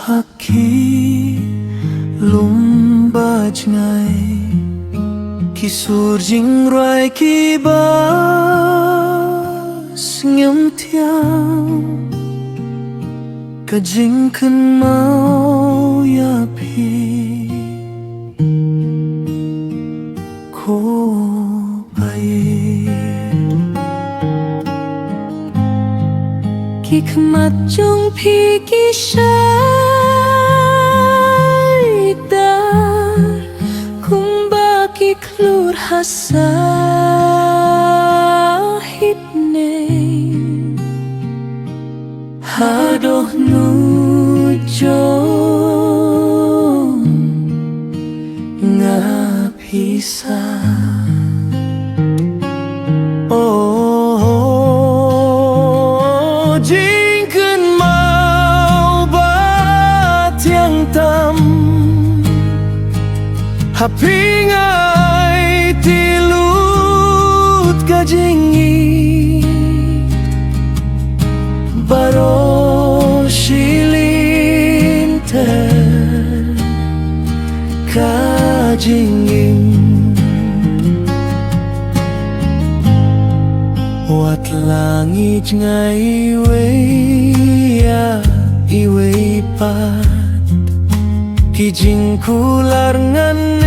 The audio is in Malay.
haki lumbaj ngai ki surjing rai ki bas ngam tiang ka jing kan mau ya pi ko ai ki khmat chung phi ki shai da kumba ki klur hasa hitne hadoh nu jong ngapisa hapingai tilut kajingi baro shilinter kajingin wat langit ngai ya iwe pat kijing kular ngan